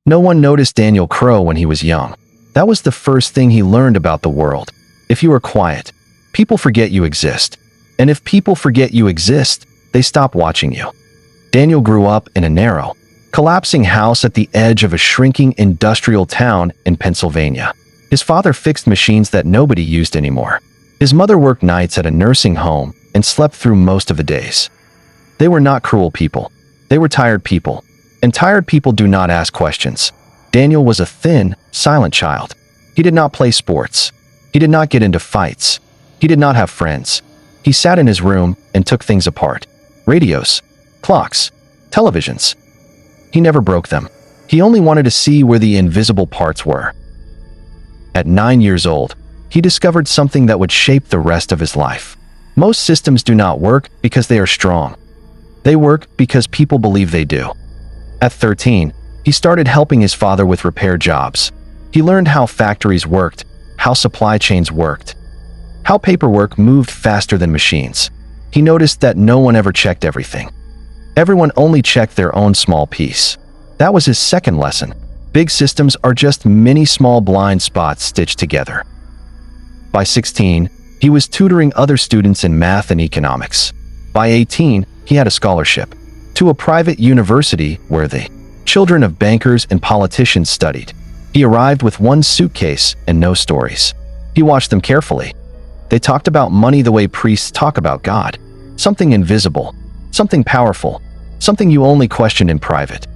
No one noticed Daniel Crow when he was young. That was the first thing he learned about the world. If you are quiet, people forget you exist. And if people forget you exist, they stop watching you. Daniel grew up in a narrow, collapsing house at the edge of a shrinking industrial town in Pennsylvania. His father fixed machines that nobody used anymore. His mother worked nights at a nursing home and slept through most of the days. They were not cruel people. They were tired people. And tired people do not ask questions. Daniel was a thin, silent child. He did not play sports. He did not get into fights. He did not have friends. He sat in his room and took things apart. Radios, clocks, televisions. He never broke them. He only wanted to see where the invisible parts were. At 9 years old, he discovered something that would shape the rest of his life. Most systems do not work because they are strong. They work because people believe they do. At 13, he started helping his father with repair jobs. He learned how factories worked, how supply chains worked, how paperwork moved faster than machines. He noticed that no one ever checked everything. Everyone only checked their own small piece. That was his second lesson. Big systems are just many small blind spots stitched together. By 16, he was tutoring other students in math and economics. By 18, he had a scholarship to a private university where the children of bankers and politicians studied. He arrived with one suitcase and no stories. He watched them carefully. They talked about money the way priests talk about God. Something invisible, something powerful, something you only questioned in private.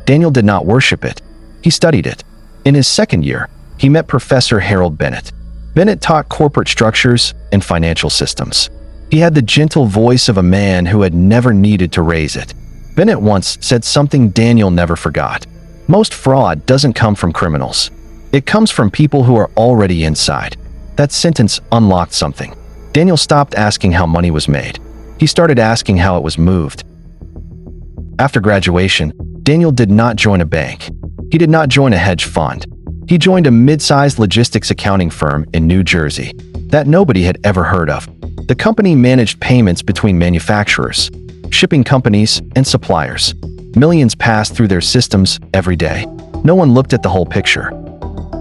Daniel did not worship it. He studied it. In his second year, he met Professor Harold Bennett. Bennett taught corporate structures and financial systems. He had the gentle voice of a man who had never needed to raise it. Bennett once said something Daniel never forgot. Most fraud doesn't come from criminals. It comes from people who are already inside. That sentence unlocked something. Daniel stopped asking how money was made. He started asking how it was moved. After graduation, Daniel did not join a bank. He did not join a hedge fund. He joined a mid-sized logistics accounting firm in New Jersey that nobody had ever heard of. The company managed payments between manufacturers, shipping companies, and suppliers. Millions passed through their systems every day. No one looked at the whole picture.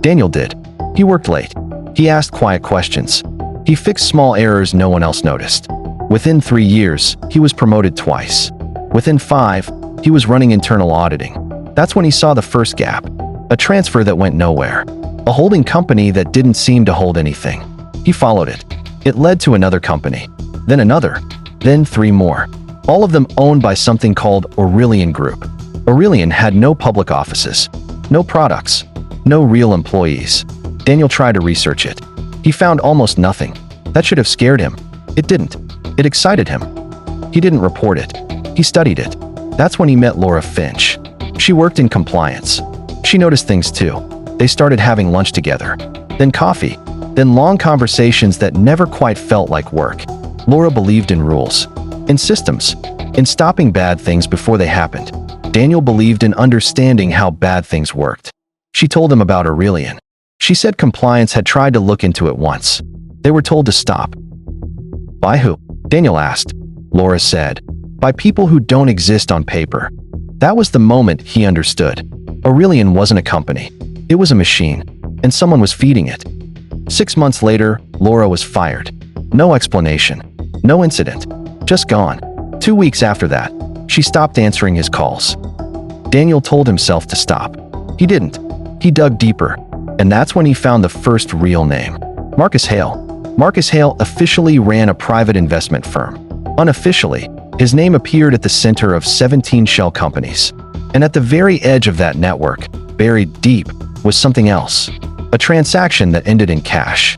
Daniel did. He worked late. He asked quiet questions. He fixed small errors no one else noticed. Within 3 years, he was promoted twice. Within 5, he was running internal auditing. That's when he saw the first gap. A transfer that went nowhere. A holding company that didn't seem to hold anything. He followed it. It led to another company. Then another. Then 3 more. All of them owned by something called Aurelian Group. Aurelian had no public offices, no products, no real employees. Daniel tried to research it. He found almost nothing. That should have scared him. It didn't. It excited him. He didn't report it. He studied it. That's when he met Laura Finch. She worked in compliance. She noticed things too. They started having lunch together, then coffee, then long conversations that never quite felt like work. Laura believed in rules, in systems, in stopping bad things before they happened. Daniel believed in understanding how bad things worked. She told him about Aurelian. She said compliance had tried to look into it once. They were told to stop. By who? Daniel asked. Laura said, by people who don't exist on paper. That was the moment he understood. Aurelian wasn't a company. It was a machine, and someone was feeding it. 6 months later, Laura was fired. No explanation. No incident. Just gone. 2 weeks after that, she stopped answering his calls. Daniel told himself to stop. He didn't. He dug deeper, and that's when he found the first real name. Marcus Hale. Marcus Hale officially ran a private investment firm. Unofficially, his name appeared at the center of 17 shell companies. And at the very edge of that network, buried deep, was something else. A transaction that ended in cash.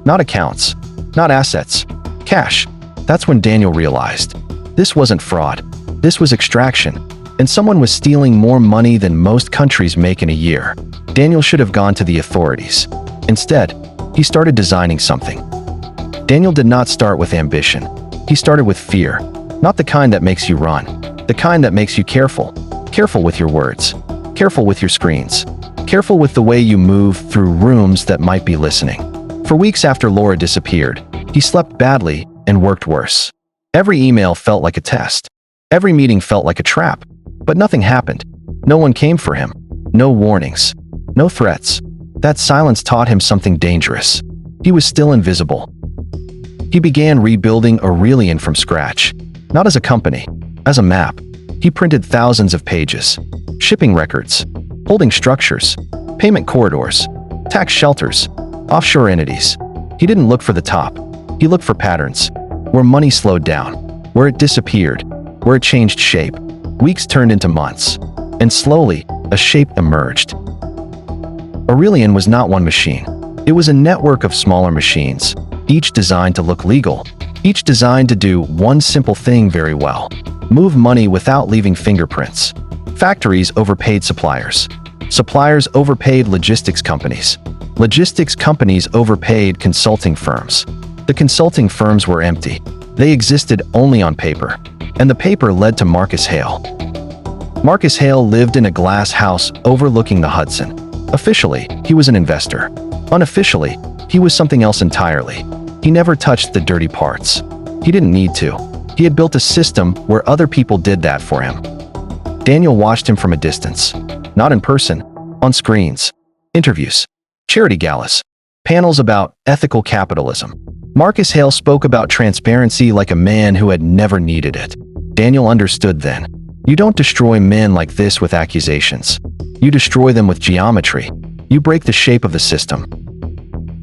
Not accounts, not assets. Cash. That's when Daniel realized. This wasn't fraud. This was extraction. And someone was stealing more money than most countries make in a year. Daniel should have gone to the authorities. Instead, he started designing something. Daniel did not start with ambition. He started with fear. Not the kind that makes you run. The kind that makes you careful. Careful with your words. Careful with your screens. Careful with the way you move through rooms that might be listening. For weeks after Laura disappeared, he slept badly and worked worse. Every email felt like a test. Every meeting felt like a trap. But nothing happened. No one came for him. No warnings. No threats. That silence taught him something dangerous. He was still invisible. He began rebuilding Aurelian from scratch. Not as a company, as a map. He printed thousands of pages. Shipping records. Holding structures. Payment corridors. Tax shelters. Offshore entities. He didn't look for the top. He looked for patterns. Where money slowed down. Where it disappeared. Where it changed shape. Weeks turned into months. And slowly, a shape emerged. Aurelian was not one machine. It was a network of smaller machines, each designed to look legal, each designed to do one simple thing very well: move money without leaving fingerprints. Factories overpaid suppliers. Suppliers overpaid logistics companies. Logistics companies overpaid consulting firms. The consulting firms were empty. They existed only on paper. And the paper led to Marcus Hale. Marcus Hale lived in a glass house overlooking the Hudson. Officially, he was an investor. Unofficially, he was something else entirely. He never touched the dirty parts. He didn't need to. He had built a system where other people did that for him. Daniel watched him from a distance. Not in person, on screens. Interviews. Charity galas. Panels about ethical capitalism. Marcus Hale spoke about transparency like a man who had never needed it. Daniel understood then. You don't destroy men like this with accusations. You destroy them with geometry. You break the shape of the system.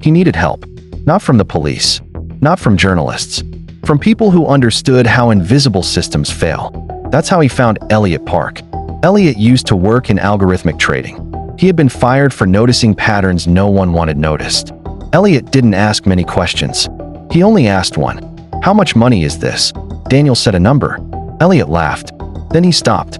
He needed help. Not from the police. Not from journalists. From people who understood how invisible systems fail. That's how he found Elliot Park. Elliot used to work in algorithmic trading. He had been fired for noticing patterns no one wanted noticed. Elliot didn't ask many questions. He only asked one. How much money is this? Daniel said a number. Elliot laughed. Then he stopped.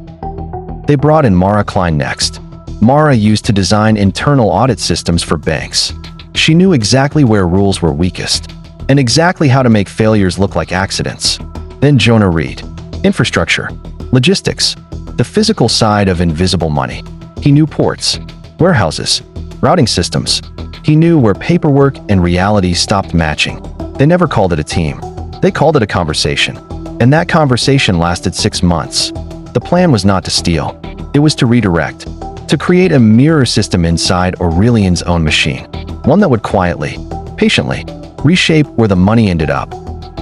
They brought in Mara Klein next. Mara used to design internal audit systems for banks. She knew exactly where rules were weakest, and exactly how to make failures look like accidents. Then Jonah Reed. Infrastructure. Logistics. The physical side of invisible money. He knew ports, warehouses, routing systems. He knew where paperwork and reality stopped matching. They never called it a team. They called it a conversation. And that conversation lasted 6 months. The plan was not to steal. It was to redirect. To create a mirror system inside Aurelian's own machine. One that would quietly, patiently, reshape where the money ended up.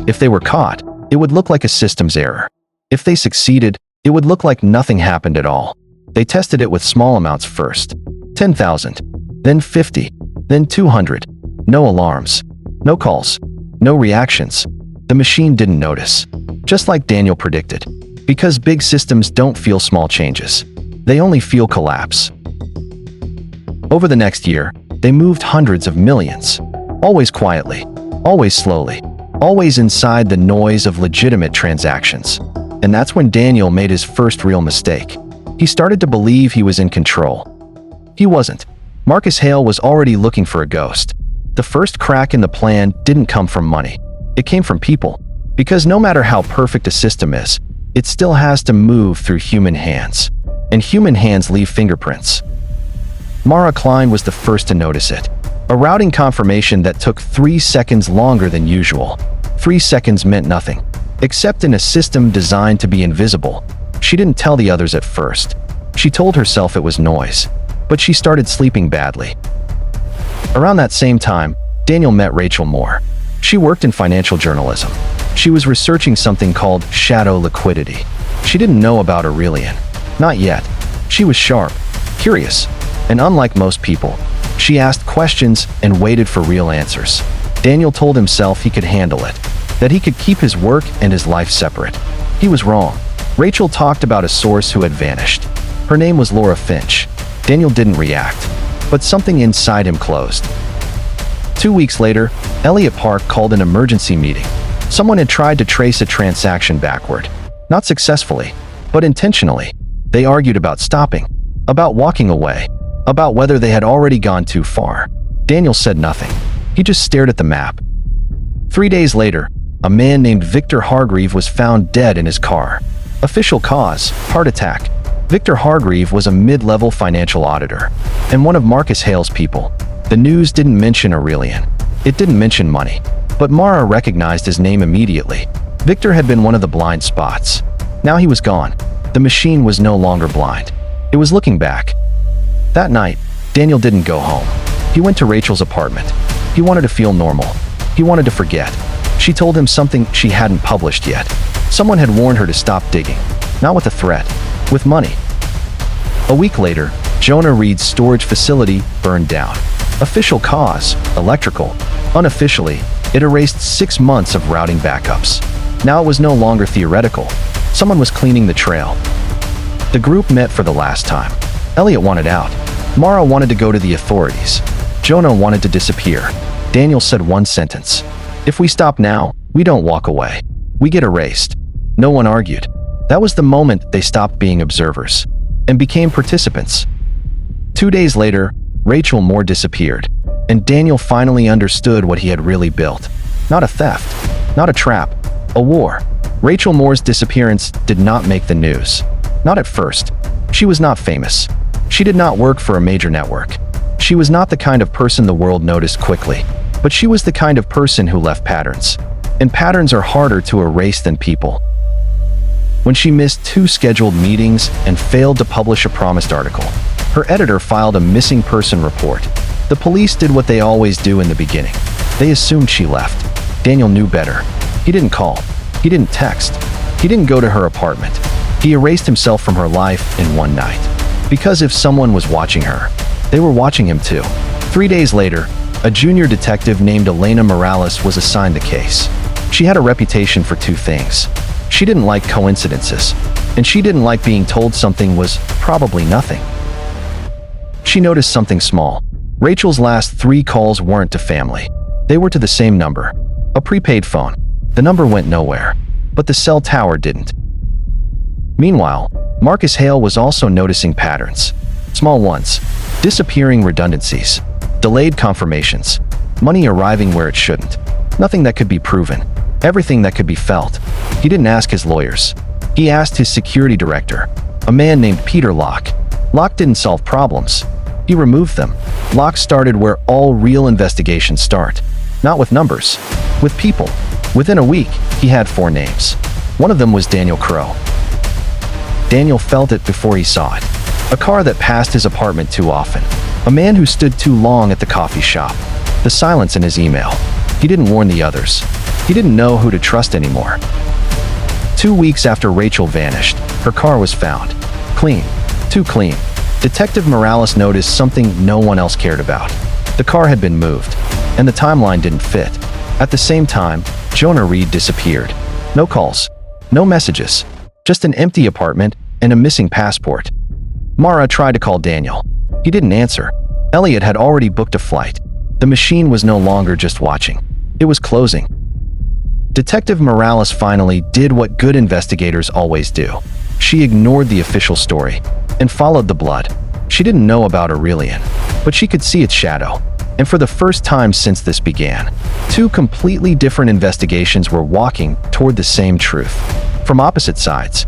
If they were caught, it would look like a systems error. If they succeeded, it would look like nothing happened at all. They tested it with small amounts first. 10,000. Then 50. Then 200. No alarms. No calls. No reactions. The machine didn't notice. Just like Daniel predicted. Because big systems don't feel small changes. They only feel collapse. Over the next year, they moved hundreds of millions. Always quietly. Always slowly. Always inside the noise of legitimate transactions. And that's when Daniel made his first real mistake. He started to believe he was in control. He wasn't. Marcus Hale was already looking for a ghost. The first crack in the plan didn't come from money. It came from people. Because no matter how perfect a system is, it still has to move through human hands. And human hands leave fingerprints. Mara Klein was the first to notice it. A routing confirmation that took 3 seconds longer than usual. 3 seconds meant nothing. Except in a system designed to be invisible. She didn't tell the others at first. She told herself it was noise. But she started sleeping badly. Around that same time, Daniel met Rachel Moore. She worked in financial journalism. She was researching something called shadow liquidity. She didn't know about Aurelian. Not yet. She was sharp, curious, and unlike most people, she asked questions and waited for real answers. Daniel told himself he could handle it, that he could keep his work and his life separate. He was wrong. Rachel talked about a source who had vanished. Her name was Laura Finch. Daniel didn't react, but something inside him closed. 2 weeks later, Elliot Park called an emergency meeting. Someone had tried to trace a transaction backward. Not successfully, but intentionally. They argued about stopping, about walking away, about whether they had already gone too far. Daniel said nothing. He just stared at the map. 3 days later, a man named Victor Hargreave was found dead in his car. Official cause, heart attack. Victor Hargreave was a mid-level financial auditor, and one of Marcus Hale's people. The news didn't mention Aurelian. It didn't mention money. But Mara recognized his name immediately. Victor had been one of the blind spots. Now he was gone. The machine was no longer blind. It was looking back. That night, Daniel didn't go home. He went to Rachel's apartment. He wanted to feel normal. He wanted to forget. She told him something she hadn't published yet. Someone had warned her to stop digging. Not with a threat, with money. A week later, Jonah Reed's storage facility burned down. Official cause, electrical. Unofficially, it erased 6 months of routing backups. Now it was no longer theoretical. Someone was cleaning the trail. The group met for the last time. Elliot wanted out. Mara wanted to go to the authorities. Jonah wanted to disappear. Daniel said one sentence. If we stop now, we don't walk away. We get erased. No one argued. That was the moment they stopped being observers and became participants. 2 days later, Rachel Moore disappeared, and Daniel finally understood what he had really built. Not a theft, not a trap, a war. Rachel Moore's disappearance did not make the news. Not at first. She was not famous. She did not work for a major network. She was not the kind of person the world noticed quickly, but she was the kind of person who left patterns. And patterns are harder to erase than people. When she missed 2 scheduled meetings and failed to publish a promised article, her editor filed a missing person report. The police did what they always do in the beginning. They assumed she left. Daniel knew better. He didn't call. He didn't text. He didn't go to her apartment. He erased himself from her life in one night. Because if someone was watching her, they were watching him too. 3 days later, a junior detective named Elena Morales was assigned the case. She had a reputation for 2 things. She didn't like coincidences, and she didn't like being told something was probably nothing. She noticed something small. Rachel's last 3 calls weren't to family. They were to the same number, a prepaid phone. The number went nowhere, but the cell tower didn't. Meanwhile, Marcus Hale was also noticing patterns. Small ones, disappearing redundancies, delayed confirmations, money arriving where it shouldn't. Nothing that could be proven, everything that could be felt. He didn't ask his lawyers. He asked his security director, a man named Peter Locke. Locke didn't solve problems. He removed them. Locke started where all real investigations start. Not with numbers, with people. Within a week, he had 4 names. One of them was Daniel Crow. Daniel felt it before he saw it. A car that passed his apartment too often. A man who stood too long at the coffee shop. The silence in his email. He didn't warn the others. He didn't know who to trust anymore. 2 weeks after Rachel vanished, her car was found. Clean. Too clean. Detective Morales noticed something no one else cared about. The car had been moved, and the timeline didn't fit. At the same time, Jonah Reed disappeared. No calls. No messages. Just an empty apartment and a missing passport. Mara tried to call Daniel. He didn't answer. Elliot had already booked a flight. The machine was no longer just watching. It was closing. Detective Morales finally did what good investigators always do. She ignored the official story and followed the blood. She didn't know about Aurelian, but she could see its shadow. And for the first time since this began, 2 completely different investigations were walking toward the same truth, from opposite sides.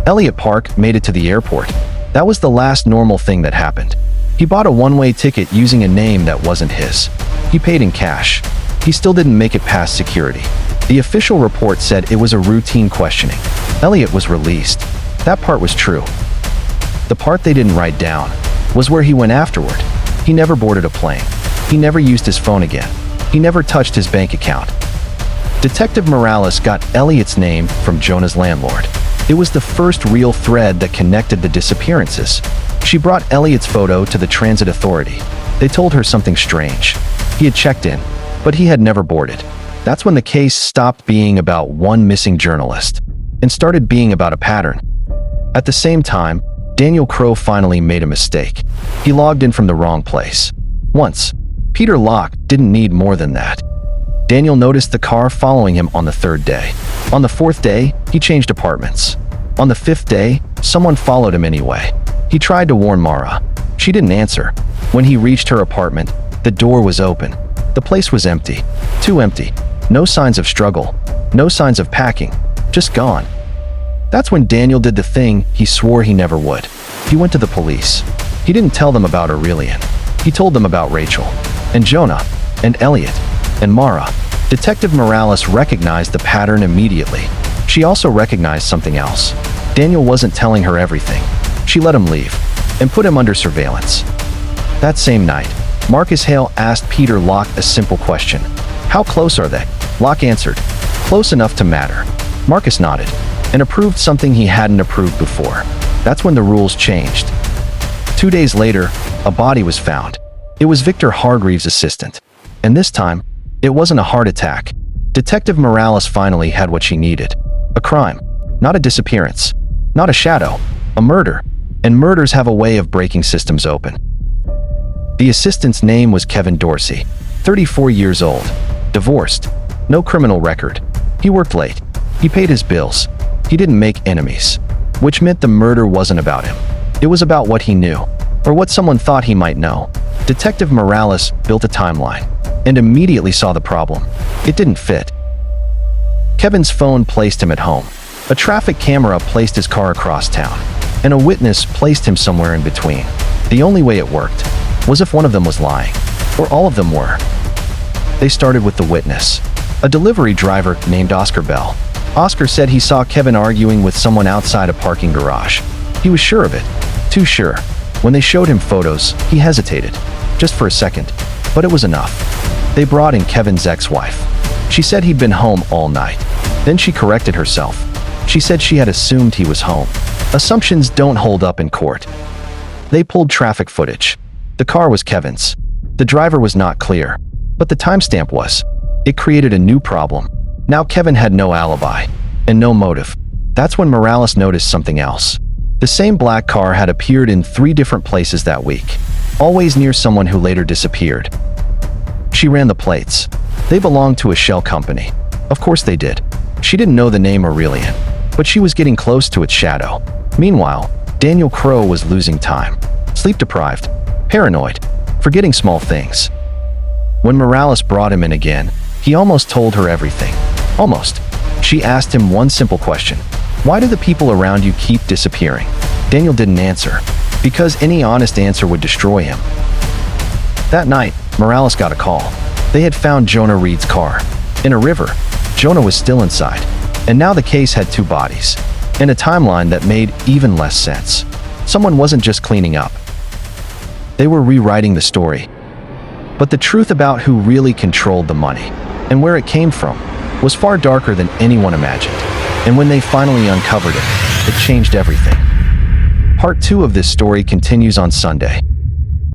Elliot Park made it to the airport. That was the last normal thing that happened. He bought a one-way ticket using a name that wasn't his. He paid in cash. He still didn't make it past security. The official report said it was a routine questioning. Elliot was released. That part was true. The part they didn't write down was where he went afterward. He never boarded a plane. He never used his phone again. He never touched his bank account. Detective Morales got Elliot's name from Jonah's landlord. It was the first real thread that connected the disappearances. She brought Elliot's photo to the transit authority. They told her something strange. He had checked in, but he had never boarded. That's when the case stopped being about one missing journalist and started being about a pattern. At the same time, Daniel Crow finally made a mistake. He logged in from the wrong place. Once. Peter Locke didn't need more than that. Daniel noticed the car following him on the 3rd day. On the 4th day, he changed apartments. On the 5th day, someone followed him anyway. He tried to warn Mara. She didn't answer. When he reached her apartment, the door was open. The place was empty. Too empty. No signs of struggle. No signs of packing. Just gone. That's when Daniel did the thing he swore he never would. He went to the police. He didn't tell them about Aurelian. He told them about Rachel, and Jonah, and Elliot, and Mara. Detective Morales recognized the pattern immediately. She also recognized something else. Daniel wasn't telling her everything. She let him leave and put him under surveillance. That same night, Marcus Hale asked Peter Locke a simple question. How close are they? Locke answered, close enough to matter. Marcus nodded and approved something he hadn't approved before. That's when the rules changed. 2 days later, a body was found. It was Victor Hargreaves' assistant. And this time, it wasn't a heart attack. Detective Morales finally had what she needed. A crime, not a disappearance, not a shadow, a murder. And murders have a way of breaking systems open. The assistant's name was Kevin Dorsey, 34 years old, divorced, no criminal record. He worked late. He paid his bills. He didn't make enemies, which meant the murder wasn't about him. It was about what he knew, or what someone thought he might know. Detective Morales built a timeline and immediately saw the problem. It didn't fit. Kevin's phone placed him at home. A traffic camera placed his car across town, and a witness placed him somewhere in between. The only way it worked was if one of them was lying, or all of them were. They started with the witness, a delivery driver named Oscar Bell. Oscar said he saw Kevin arguing with someone outside a parking garage. He was sure of it, too sure. When they showed him photos, he hesitated, just for a second, but it was enough. They brought in Kevin's ex-wife. She said he'd been home all night. Then she corrected herself. She said she had assumed he was home. Assumptions don't hold up in court. They pulled traffic footage. The car was Kevin's. The driver was not clear, but the timestamp was. It created a new problem. Now Kevin had no alibi and no motive. That's when Morales noticed something else. The same black car had appeared in 3 different places that week, always near someone who later disappeared. She ran the plates. They belonged to a shell company. Of course they did. She didn't know the name Aurelian, but she was getting close to its shadow. Meanwhile, Daniel Crowe was losing time, sleep-deprived, paranoid, forgetting small things. When Morales brought him in again, he almost told her everything. Almost. She asked him one simple question. Why do the people around you keep disappearing? Daniel didn't answer, because any honest answer would destroy him. That night, Morales got a call. They had found Jonah Reed's car in a river. Jonah was still inside, and now the case had 2 bodies, and a timeline that made even less sense. Someone wasn't just cleaning up. They were rewriting the story. But the truth about who really controlled the money and where it came from was far darker than anyone imagined. And when they finally uncovered it, it changed everything. Part 2 of this story continues on Sunday.